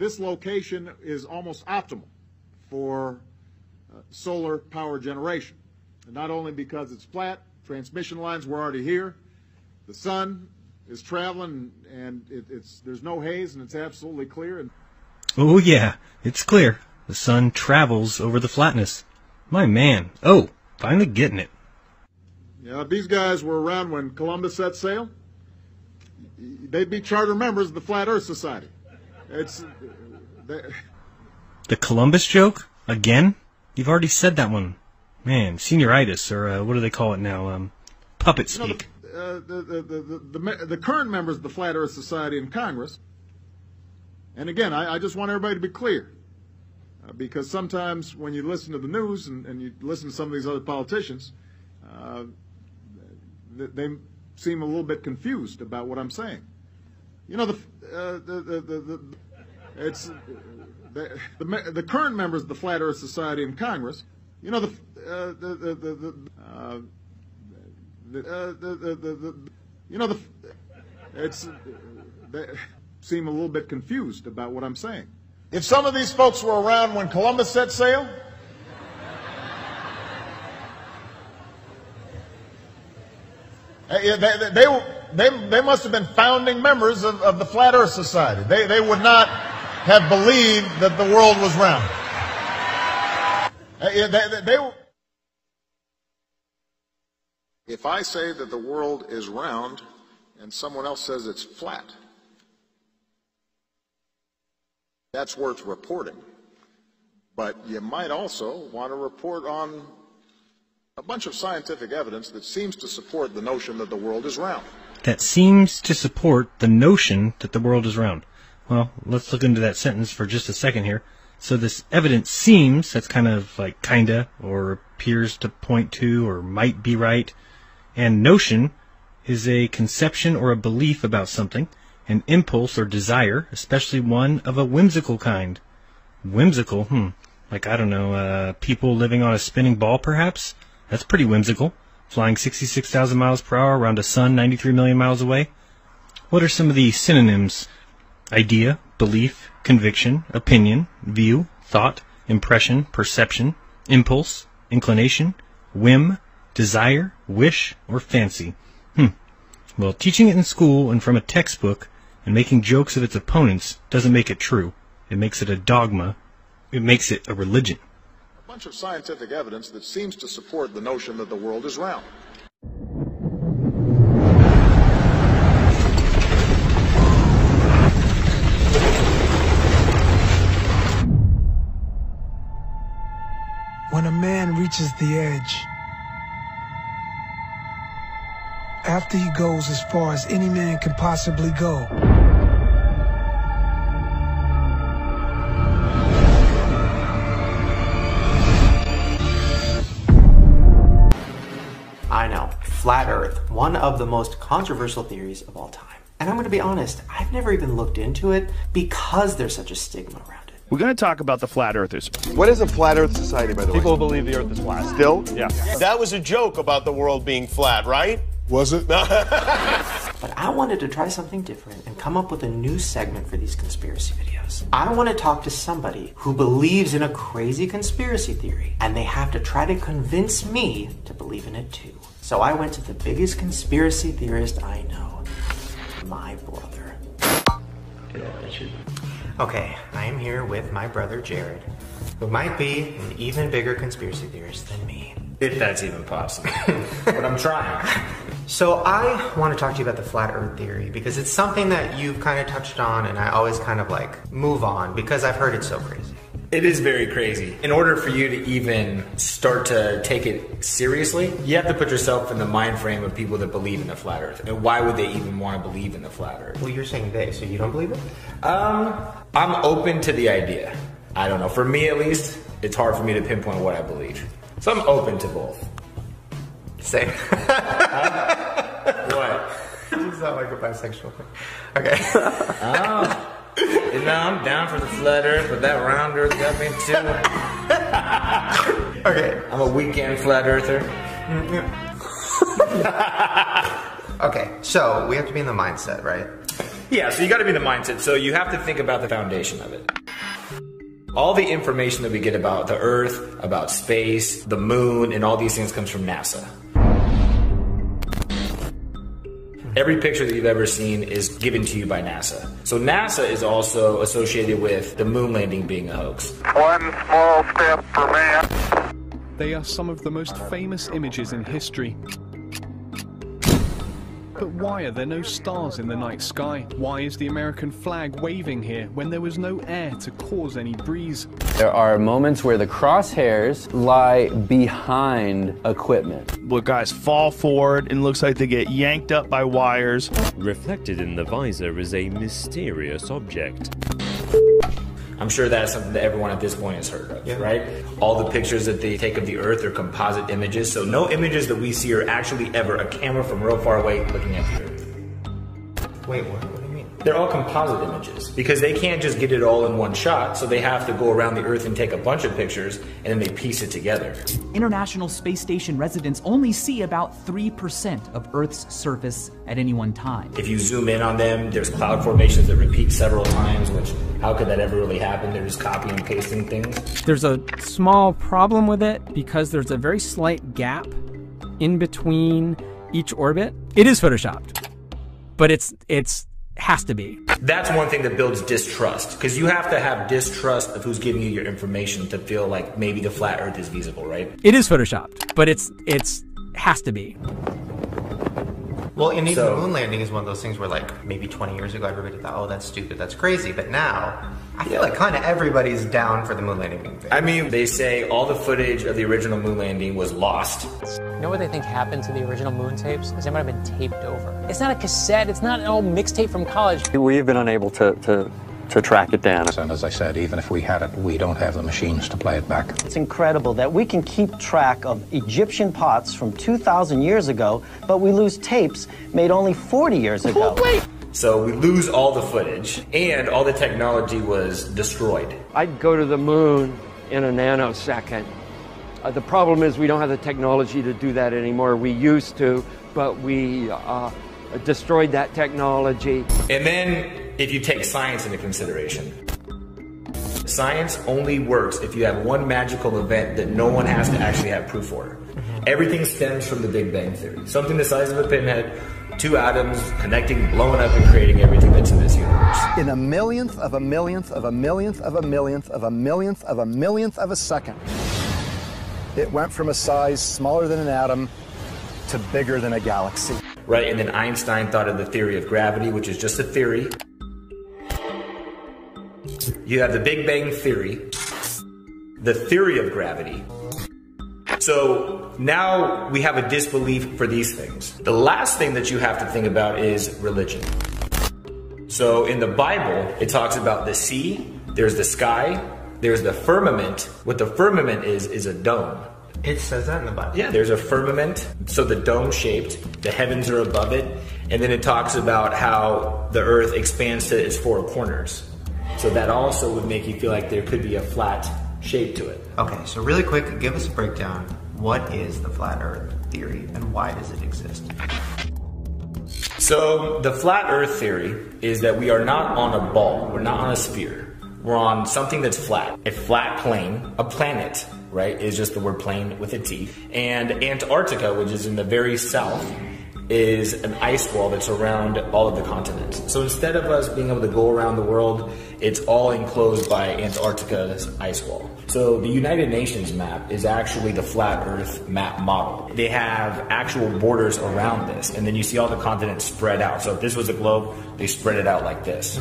this location is almost optimal for solar power generation. And not only because it's flat, transmission lines were already here, the sun is traveling, and there's no haze, and it's absolutely clear. And oh yeah, it's clear. The sun travels over the flatness. My man. Oh, finally getting it. Yeah, if these guys were around when Columbus set sail, they'd be charter members of the Flat Earth Society. The Columbus joke? Again? You've already said that one. Man, senioritis, or what do they call it now? Puppet speak. The current members of the Flat Earth Society in Congress, and again, I just want everybody to be clear, because sometimes when you listen to the news and you listen to some of these other politicians, they seem a little bit confused about what I'm saying. You know, the current members of the Flat Earth Society in Congress, you know, they seem a little bit confused about what I'm saying. If some of these folks were around when Columbus set sail, they must have been founding members of the Flat Earth Society. They would not have believed that the world was round. If I say that the world is round and someone else says it's flat, that's worth reporting. But you might also want to report on a bunch of scientific evidence that seems to support the notion that the world is round. That seems to support the notion that the world is round. Well, let's look into that sentence for just a second here. So this evidence seems, that's kind of like kinda, or appears to point to, or might be right. And notion is a conception or a belief about something, an impulse or desire, especially one of a whimsical kind. Whimsical? Like, I don't know, people living on a spinning ball, perhaps? That's pretty whimsical. Flying 66,000 miles per hour around a sun 93 million miles away. What are some of the synonyms? Idea, belief, conviction, opinion, view, thought, impression, perception, impulse, inclination, whim, desire, wish, or fancy. Well, teaching it in school and from a textbook and making jokes of its opponents doesn't make it true. It makes it a dogma. It makes it a religion. A bunch of scientific evidence that seems to support the notion that the world is round. When a man reaches the edge, after he goes as far as any man can possibly go, I know, flat Earth, one of the most controversial theories of all time. And I'm going to be honest, I've never even looked into it because there's such a stigma around it. We're going to talk about the Flat Earthers. What is a Flat Earth Society, by the way? People believe the Earth is flat. Still? Yeah. That was a joke about the world being flat, right? Was it? But I wanted to try something different and come up with a new segment for these conspiracy videos. I want to talk to somebody who believes in a crazy conspiracy theory, and they have to try to convince me to believe in it too. So I went to the biggest conspiracy theorist I know, my brother. Okay, I am here with my brother Jared, who might be an even bigger conspiracy theorist than me. If that's even possible. But I'm trying. So I want to talk to you about the flat earth theory because it's something that you've kind of touched on and I always kind of like move on because I've heard it's so crazy. It is very crazy. In order for you to even start to take it seriously, you have to put yourself in the mind frame of people that believe in the flat earth. And why would they even want to believe in the flat earth? Well, you're saying they, so you don't believe it? I'm open to the idea. I don't know. For me, at least, it's hard for me to pinpoint what I believe. So I'm open to both. Same. What? It's not like a bisexual thing. Okay. Oh. You know, I'm down for the flat earth, but that round earth got me too. Okay. I'm a weekend flat earther. Okay, so we have to be in the mindset, right? Yeah, so you got to be in the mindset. So you have to think about the foundation of it. All the information that we get about the Earth, about space, the moon, and all these things comes from NASA. Every picture that you've ever seen is given to you by NASA. So NASA is also associated with the moon landing being a hoax. One small step for man. They are some of the most famous images in history. But why are there no stars in the night sky? Why is the American flag waving here when there was no air to cause any breeze? There are moments where the crosshairs lie behind equipment. Where guys fall forward and looks like they get yanked up by wires. Reflected in the visor is a mysterious object. I'm sure that's something that everyone at this point has heard of, right? All the pictures that they take of the Earth are composite images, so no images that we see are actually ever a camera from real far away looking at the Earth. Wait, what do you mean? They're all composite images, because they can't just get it all in one shot, so they have to go around the Earth and take a bunch of pictures, and then they piece it together. International Space Station residents only see about 3% of Earth's surface at any one time. If you zoom in on them, there's cloud formations that repeat several times, which, how could that ever really happen? They're just copying and pasting things. There's a small problem with it because there's a very slight gap in between each orbit. It is photoshopped, but it's has to be. That's one thing that builds distrust, because you have to have distrust of who's giving you your information to feel like maybe the flat Earth is feasible, right? It is photoshopped, but it's has to be. Well, and even the moon landing is one of those things where, like, maybe 20 years ago, everybody thought, oh, that's stupid, that's crazy. But now, I feel like kind of everybody's down for the moon landing being fake. I mean, they say all the footage of the original moon landing was lost. You know what they think happened to the original moon tapes? Is they might have been taped over. It's not a cassette, it's not an old mixtape from college. We've been unable to track it down. And as I said, even if we had it, we don't have the machines to play it back. It's incredible that we can keep track of Egyptian pots from 2,000 years ago, but we lose tapes made only 40 years ago. So we lose all the footage, and all the technology was destroyed. I'd go to the moon in a nanosecond. The problem is we don't have the technology to do that anymore. We used to, but we destroyed that technology. And then, if you take science into consideration, science only works if you have one magical event that no one has to actually have proof for. Everything stems from the Big Bang Theory. Something the size of a pinhead, two atoms connecting, blowing up, and creating everything that's in this universe. In a millionth of a millionth of a millionth of a millionth of a millionth of a millionth of a second, it went from a size smaller than an atom to bigger than a galaxy. Right, and then Einstein thought of the theory of gravity, which is just a theory. You have the Big Bang Theory, the theory of gravity. So now we have a disbelief for these things. The last thing that you have to think about is religion. So in the Bible, it talks about the sea, there's the sky, there's the firmament. What the firmament is a dome. It says that in the Bible. Yeah, there's a firmament, so the dome shaped, the heavens are above it, and then it talks about how the earth expands to its four corners. So that also would make you feel like there could be a flat shape to it. Okay, so really quick, give us a breakdown. What is the flat earth theory and why does it exist? So the flat earth theory is that we are not on a ball, we're not on a sphere. We're on something that's flat, a flat plane, a planet, right, is just the word plane with a T. And Antarctica, which is in the very south, is an ice wall that's around all of the continents. So instead of us being able to go around the world, it's all enclosed by Antarctica's ice wall. So the United Nations map is actually the flat earth map model. They have actual borders around this, and then you see all the continents spread out. So if this was a globe, they spread it out like this.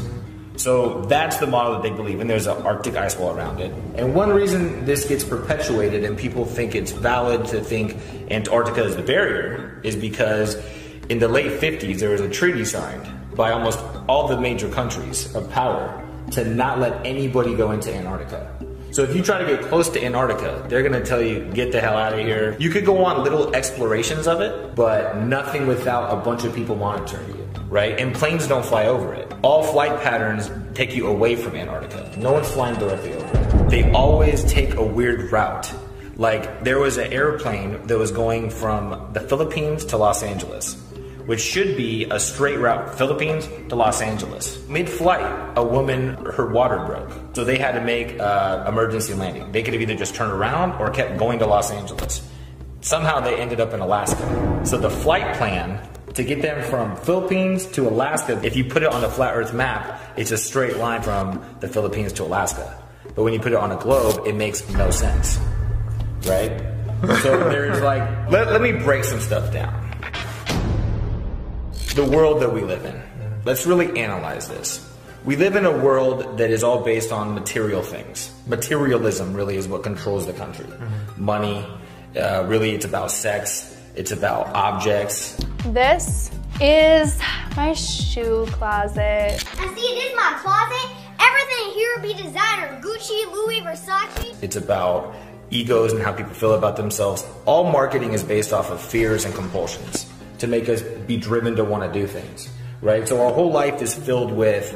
So that's the model that they believe in. There's an Arctic ice wall around it. And one reason this gets perpetuated and people think it's valid to think Antarctica is the barrier is because in the late 50s, there was a treaty signed by almost all the major countries of power to not let anybody go into Antarctica. So if you try to get close to Antarctica, they're gonna tell you, get the hell out of here. You could go on little explorations of it, but nothing without a bunch of people monitoring you, right? And planes don't fly over it. All flight patterns take you away from Antarctica. No one's flying directly over it. They always take a weird route. Like, there was an airplane that was going from the Philippines to Los Angeles. which should be a straight route, Philippines to Los Angeles. Mid-flight, a woman, her water broke. So they had to make emergency landing. They could have either just turned around or kept going to Los Angeles. Somehow they ended up in Alaska. So the flight plan to get them from Philippines to Alaska, if you put it on the flat Earth map, it's a straight line from the Philippines to Alaska. But when you put it on a globe, it makes no sense, right? So there's like, let me break some stuff down. The world that we live in. Let's really analyze this. We live in a world that is all based on material things. Materialism really is what controls the country. Money, really it's about sex, it's about objects. This is my shoe closet. And see, it is my closet. Everything here would be designer. Gucci, Louis, Versace. It's about egos and how people feel about themselves. All marketing is based off of fears and compulsions to make us be driven to want to do things, right? So our whole life is filled with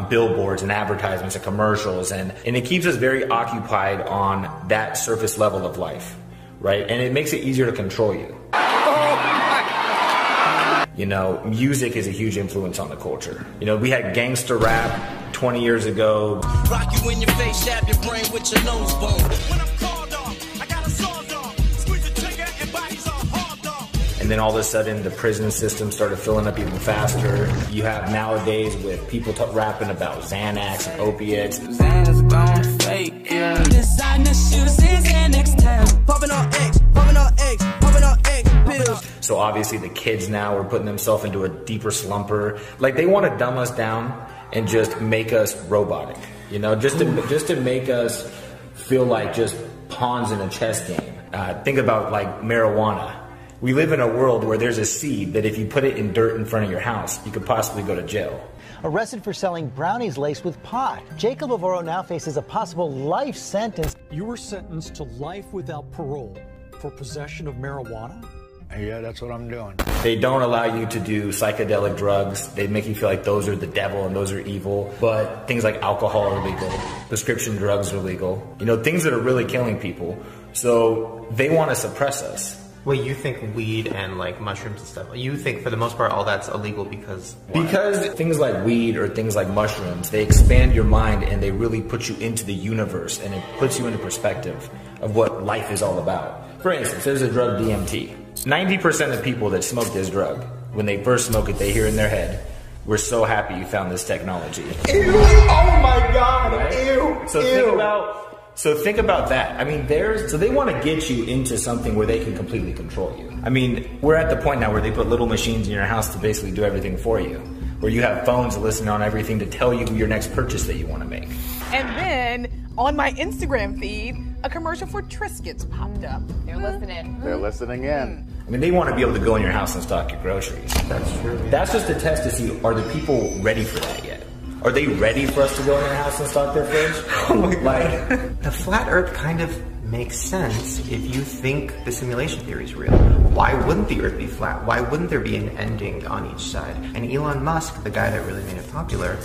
billboards and advertisements and commercials, and it keeps us very occupied on that surface level of life, right? And it makes it easier to control you. You know, music is a huge influence on the culture. You know, we had gangster rap 20 years ago. Rock you in your face, stab your brain with your nose bone. When I'm called off, I got a sawed off. Squeeze the trigger and bodies are hauled off. And then all of a sudden, the prison system started filling up even faster. You have nowadays with people rapping about Xanax and opiates. Xanax gone fake, yeah. Designer shoes is Xanax time. Popping on X, popping on X, popping on X pills. So obviously the kids now are putting themselves into a deeper slumper. Like they want to dumb us down and just make us robotic, you know, just to make us feel like just pawns in a chess game. Think about like marijuana. We live in a world where there's a seed that if you put it in dirt in front of your house, you could possibly go to jail. Arrested for selling brownies laced with pot. Jacob Avoro now faces a possible life sentence. You were sentenced to life without parole for possession of marijuana? Yeah, that's what I'm doing. They don't allow you to do psychedelic drugs. They make you feel like those are the devil and those are evil. But things like alcohol are legal. Prescription drugs are legal. You know, things that are really killing people. So they want to suppress us. Well, you think weed and like mushrooms and stuff, you think for the most part all that's illegal because why? Because things like weed or things like mushrooms, they expand your mind and they really put you into the universe and it puts you into perspective of what life is all about. For instance, there's a drug DMT. 90% of people that smoke this drug, when they first smoke it, they hear in their head, "We're so happy you found this technology." Ew! Oh my God! Right? Ew! So think about that. I mean, so they want to get you into something where they can completely control you. I mean, we're at the point now where they put little machines in your house to basically do everything for you. Where you have phones listening on everything to tell you your next purchase that you want to make. And then, on my Instagram feed, a commercial for Triscuits popped up. They're listening. They're listening in. I mean, they want to be able to go in your house and stock your groceries. That's true. That's just a test to see, are the people ready for that yet? Are they ready for us to go in their house and stock their fridge? Oh my God. The flat earth kind of makes sense if you think the simulation theory is real. Why wouldn't the earth be flat? Why wouldn't there be an ending on each side? And Elon Musk, the guy that really made it popular.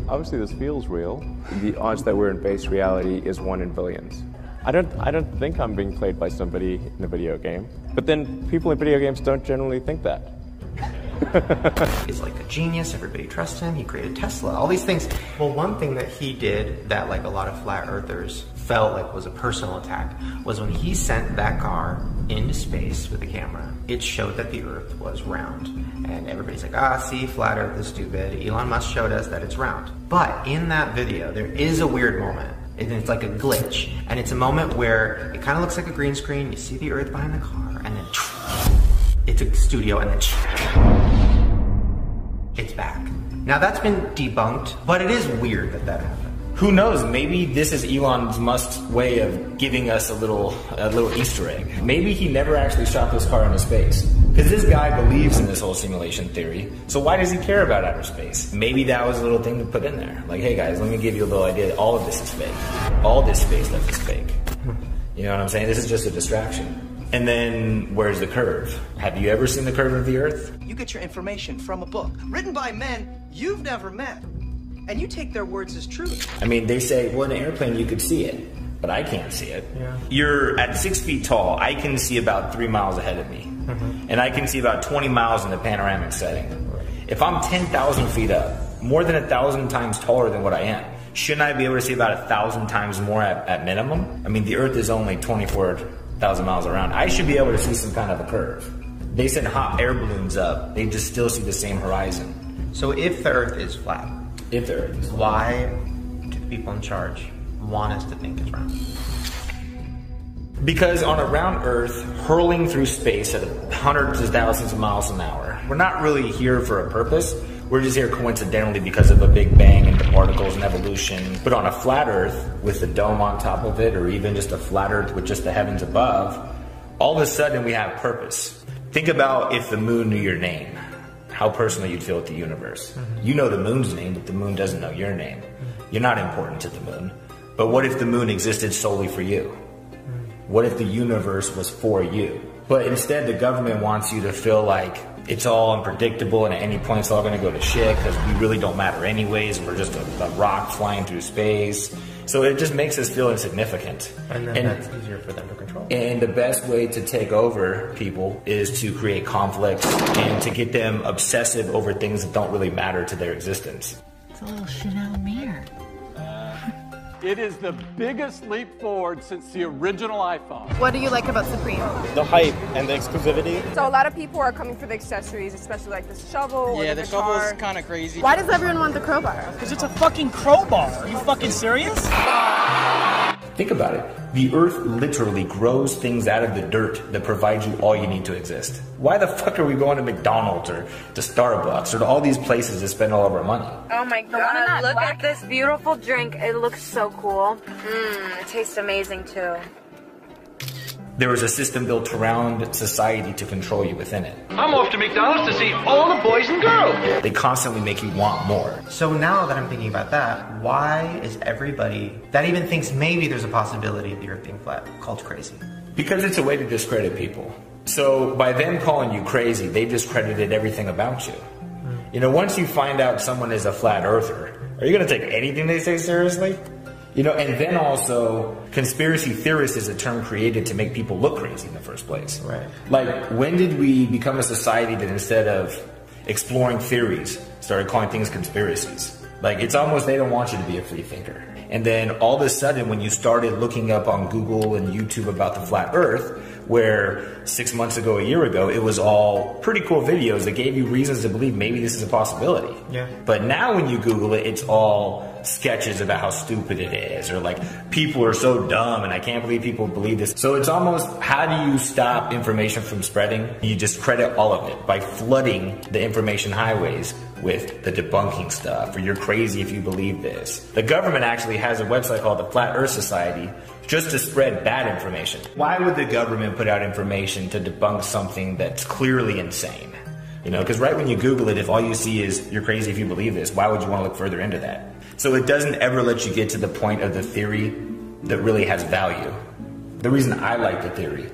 Obviously this feels real. The odds that we're in base reality is 1 in billions. I don't think I'm being played by somebody in a video game. But then people in video games don't generally think that. He's like a genius, everybody trusts him, he created Tesla, all these things. Well, one thing that he did that like a lot of flat earthers felt like was a personal attack was when he sent that car into space with a camera, it showed that the earth was round. And everybody's like, see, flat earth is stupid. Elon Musk showed us that it's round. But in that video, there is a weird moment. And it's like a glitch. And it's a moment where it kind of looks like a green screen, you see the earth behind the car, and then it's a studio, and then it's back. Now that's been debunked, but it is weird that that happened. Who knows? Maybe this is Elon Musk's way of giving us a little Easter egg. Maybe he never actually shot this car into space. Because this guy believes in this whole simulation theory, so why does he care about outer space? Maybe that was a little thing to put in there. Like, hey guys, let me give you a little idea. All of this is fake. All this space stuff is fake. You know what I'm saying? This is just a distraction. And then, where's the curve? Have you ever seen the curve of the Earth? You get your information from a book, written by men you've never met, and you take their words as truth. I mean, they say, well, in an airplane you could see it, but I can't see it. Yeah. You're at 6 feet tall. I can see about 3 miles ahead of me. and I can see about 20 miles in the panoramic setting. If I'm 10,000 feet up, more than 1,000 times taller than what I am, shouldn't I be able to see about 1,000 times more at minimum? I mean, the Earth is only 24,000 miles around. I should be able to see some kind of a curve. They send hot air balloons up, they just still see the same horizon. So if the Earth is flat, why do the people in charge want us to think it's round? Because on a round Earth, hurling through space at hundreds of thousands of miles an hour, we're not really here for a purpose. We're just here coincidentally because of a Big Bang and the particles and evolution. But on a flat Earth with a dome on top of it, or even just a flat Earth with just the heavens above, all of a sudden we have purpose. Think about if the moon knew your name, how personal you'd feel with the universe. You know the moon's name, but the moon doesn't know your name. You're not important to the moon. But what if the moon existed solely for you? What if the universe was for you? But instead the government wants you to feel like it's all unpredictable and at any point it's all gonna go to shit because we really don't matter anyways and we're just a rock flying through space. So it just makes us feel insignificant. And then that's easier for them to control. And the best way to take over people is to create conflict and to get them obsessive over things that don't really matter to their existence. It's a little Chanel mirror. It is the biggest leap forward since the original iPhone. What do you like about Supreme? The hype and the exclusivity. So a lot of people are coming for the accessories, especially like the shovel or the shovel guitar. is kind of crazy. Why does everyone want the crowbar? Because it's a fucking crowbar. Are you fucking serious? Think about it. The Earth literally grows things out of the dirt that provide you all you need to exist. Why the fuck are we going to McDonald's or to Starbucks or to all these places to spend all of our money? Oh my god, look at this beautiful drink. It looks so cool. It tastes amazing too. There was a system built around society to control you within it. I'm off to McDonald's to see all the boys and girls. They constantly make you want more. So now that I'm thinking about that, why is everybody that even thinks maybe there's a possibility of the Earth being flat called crazy? Because it's a way to discredit people. So by them calling you crazy, they discredited everything about you. You know, once you find out someone is a flat earther, are you going to take anything they say seriously? You know, and then also, conspiracy theorist is a term created to make people look crazy in the first place. Right. Like, when did we become a society that instead of exploring theories, started calling things conspiracies? Like, it's almost they don't want you to be a free thinker. And then all of a sudden, when you started looking up on Google and YouTube about the flat Earth, where 6 months ago, a year ago, it was all pretty cool videos that gave you reasons to believe maybe this is a possibility. Yeah. But now when you Google it, it's all sketches about how stupid it is, or like people are so dumb and I can't believe people believe this. So it's almost, how do you stop information from spreading? You discredit all of it by flooding the information highways with the debunking stuff, or you're crazy if you believe this. The government actually has a website called the Flat Earth Society just to spread bad information. Why would the government put out information to debunk something that's clearly insane? You know, because right when you Google it, if all you see is you're crazy if you believe this, why would you want to look further into that? So it doesn't ever let you get to the point of the theory that really has value. The reason I like the theory,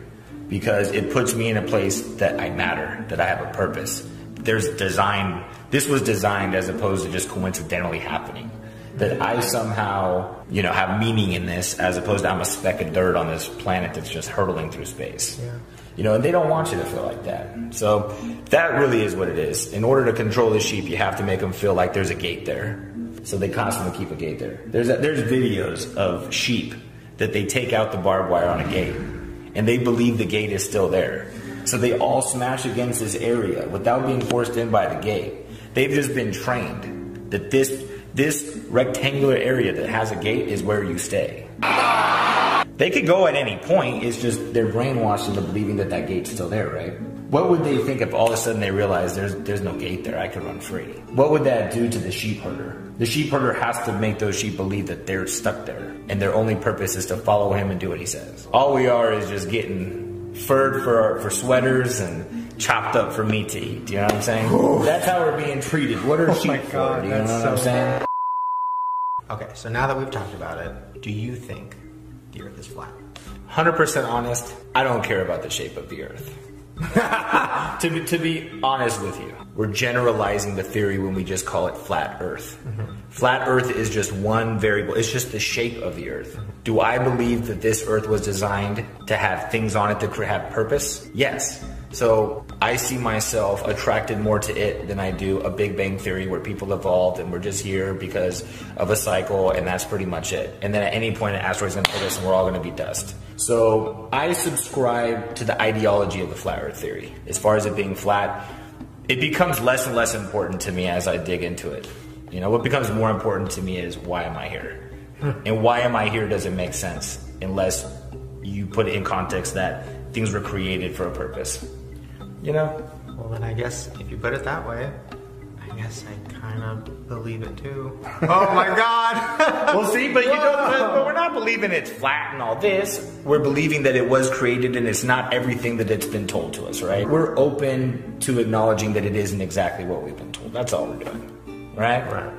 because it puts me in a place that I matter, that I have a purpose. This was designed as opposed to just coincidentally happening. That I somehow, you know, have meaning in this, as opposed to I'm a speck of dirt on this planet that's just hurtling through space. Yeah. You know, and they don't want you to feel like that. So that really is what it is. In order to control the sheep, you have to make them feel like there's a gate there. So they constantly keep a gate there. There's videos of sheep that they take out the barbed wire on a gate, and they believe the gate is still there. So they all smash against this area without being forced in by the gate. They've just been trained that this rectangular area that has a gate is where you stay. They could go at any point, it's just they're brainwashed into believing that that gate's still there, right? What would they think if all of a sudden they realize there's no gate there, I could run free? What would that do to the sheep herder? The sheep herder has to make those sheep believe that they're stuck there, and their only purpose is to follow him and do what he says. All we are is just getting furred for sweaters and chopped up for meat to eat. Do you know what I'm saying? Ooh. That's how we're being treated. What are sheep for? Do you know what I'm saying? Okay, so now that we've talked about it, do you think the Earth is flat? 100% honest, I don't care about the shape of the Earth. to be honest with you, we're generalizing the theory when we just call it flat Earth. Flat Earth is just one variable. It's just the shape of the Earth. Do I believe that this Earth was designed to have things on it that could have purpose? Yes. So I see myself attracted more to it than I do a Big Bang Theory where people evolved and we're just here because of a cycle and that's pretty much it. And then at any point an asteroid's gonna hit us and we're all gonna be dust. So I subscribe to the ideology of the flat earth theory. As far as it being flat, it becomes less and less important to me as I dig into it. You know, what becomes more important to me is why am I here? And why am I here doesn't make sense unless you put it in context that things were created for a purpose. You know? Well, then I guess if you put it that way, I guess I kind of believe it too. Oh my God! Well, see, but you don't. But we're not believing it's flat and all this. We're believing that it was created and it's not everything that it's been told to us, right? We're open to acknowledging that it isn't exactly what we've been told. That's all we're doing, right? Right.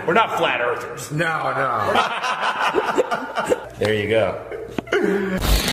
We're not flat earthers. No, no. There you go.